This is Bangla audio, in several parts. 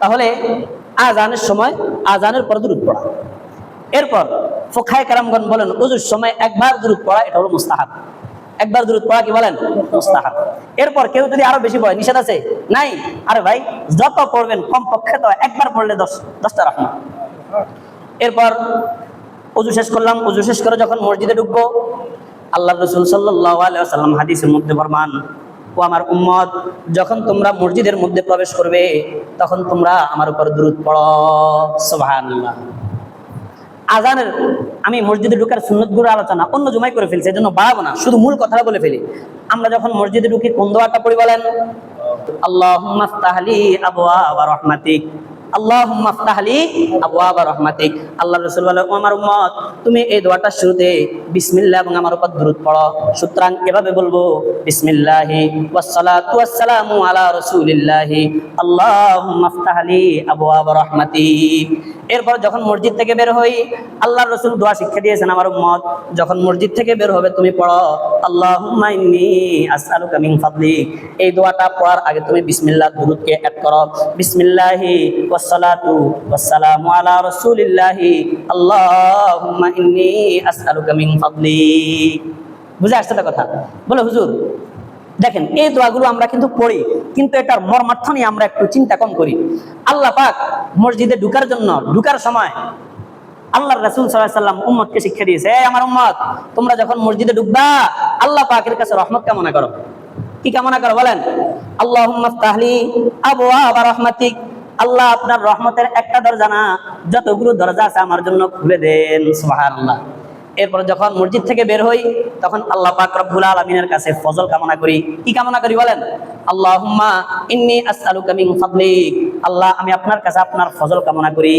তাহলে আজানের সময় আজানের পর দুরূদ পড়া। এরপর ফুকাহায়ে কেরামগণ বলেন ওযুর সময় একবার দুরূদ পড়া এটা হলো মুস্তাহাব। একবার দুরূদ পড়া কি বলেন? মুস্তাহাব। এরপর কেউ যদি আরো বেশি পড়ে নিষেধ আছে? নাই। আরে ভাই যত পড়বেন কমপক্ষে তো একবার পড়লে 10টা রাহমাত। এরপর ওযু শেষ করলাম, ওযু শেষ করে যখন মসজিদে ঢুকবো, আল্লাহর রাসূল সাল্লাল্লাহু আলাইহি ওয়াসাল্লাম হাদিসের মধ্যে ফরমান, ও আমার উম্মত, যখন তোমরা মসজিদের মধ্যে প্রবেশ করবে তখন তোমরা আমার উপর দুরূদ পড়ো। সুবহানাল্লাহ। আজানের আমি মসজিদে ঢুকার সুন্নতগুলোর আলোচনা অন্য জুমায় করে ফেলছি, এজন্য বাড়াবো না, শুধু মূল কথাটা বলে ফেলি। আমরা যখন মসজিদে ঢুকি কোন দোয়াটা পড়ি বলেন? আল্লাহুম্মা ইফতাহ লি আবওয়াবা রাহমাতিক, আল্লাহুম্মা ইফতাহ লি আবওয়াবা রাহমাতিক। আল্লাহর রাসূল বলেন, ও আমার উম্মত, তুমি এই দোয়াটার শুরুতে বিসমিল্লাহ এবং আমার উপর দুরূদ পড়ো। সুতরাং এভাবে বলবো, বিসমিল্লাহি ওয়াসসালাতু ওয়াসসালামু আলা রাসূলিল্লাহি, আল্লাহুম্মা ইফতাহ লি আবওয়াবা রাহমাতিক। এরপর যখন মসজিদ থেকে বের হই, আল্লাহর রাসূল দোয়া শিক্ষা দিয়েছেন, আমার উম্মত যখন মসজিদ থেকে বের হবে তুমি পড়ো, আল্লাহুম্মা ইন্নী আসআলুকা মিন ফাদলিক। এই দোয়াটা পড়ার আগে তুমি বিসমিল্লাহ দুরূদকে অ্যাড করো। বিসমিল্লাহি ওয়াসসালাতু ওয়াসসালামু আলা রাসূলিল্লাহি, আল্লাহুম্মা ইন্নী আসআলুকা মিন ফাদলিক। বুঝে আসছে কথা? বলে হুজুর দেখেন এই দোয়াগুলো আমরা কিন্তু পড়ি, কিন্তু এটার মর্মার্থ নিয়ে আমরা একটু চিন্তা কম করি। আল্লাহ পাক মসজিদে ঢুকার জন্য ঢুকার সময় আল্লাহর রাসূল সাল্লাল্লাহু আলাইহি ওয়াসাল্লাম উম্মতকে শিক্ষা দিয়েছে, এই আমার উম্মত, তোমরা যখন মসজিদে ঢুকবা আল্লাহ পাকের কাছে রহমত কামনা করো। কি কামনা করো বলেন? আল্লাহুম্মা ইফতাহ লি আবওয়াবা রাহমাতিক, আল্লাহ আপনার রহমতের একটা দরজা না, যতগুলো দরজা আছে আমার জন্য খুলে দেন। সুবহানাল্লাহ। এরপর যখন মসজিদ থেকে বের হই তখন আল্লাহ পাক রব্বুল আলামিনের কাছে ফজল কামনা করি। কি কামনা করি বলেন? আল্লাহুম্মা ইন্নী আসআলুকা মিন ফাদলিক, আল্লাহ আমি আপনার কাছে আপনার ফজল কামনা করি।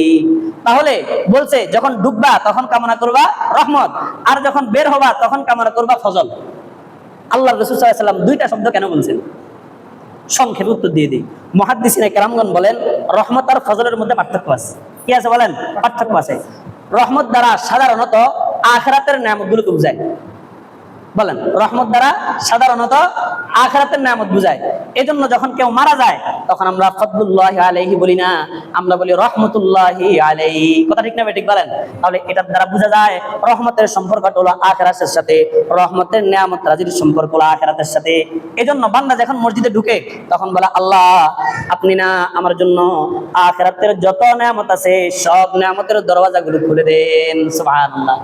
তাহলে বলছে যখন ঢুকবা তখন কামনা করবা রহমত, আর যখন বের হবা তখন কামনা করবা ফজল। আল্লাহর রাসূল সাল্লাল্লাহু আলাইহি ওয়াসাল্লাম দুইটা শব্দ কেন বলছেন? সংক্ষেপে উত্তর দিয়ে দিই। মুহাদ্দিসিনে কেরামগণ বলেন রহমত আর ফজলের মধ্যে পার্থক্য আছে। কি আছে বলেন? পার্থক্য আছে। রহমত দ্বারা সাধারণত আখিরাতের নেয়ামতগুলোকে বোঝায়। বলেন, রহমত দ্বারা সাধারণত আখিরাতের নেয়ামত বোঝায়। এজন্য যখন কেউ মারা যায় তখন আমরা ফদলুল্লাহি আলাইহি বলি না, আমরা বলি রহমতুল্লাহি আলাইহি। কথা ঠিক না ঠিক বলেন? তাহলে এটার দ্বারা বোঝা যায় রহমতের সম্পর্কটা হলো আখিরাতের সাথে, রহমতের নেয়ামত রাজির সম্পর্ক হলো আখিরাতের সাথে। এজন্য বান্দা যখন মসজিদে ঢুকে তখন বলে, আল্লাহ আপনি না আমার জন্য আখিরাতের যত নেয়ামত আছে সব নেয়ামতের দরওয়াজাগুলো খুলে দেন। সুবহানাল্লাহ।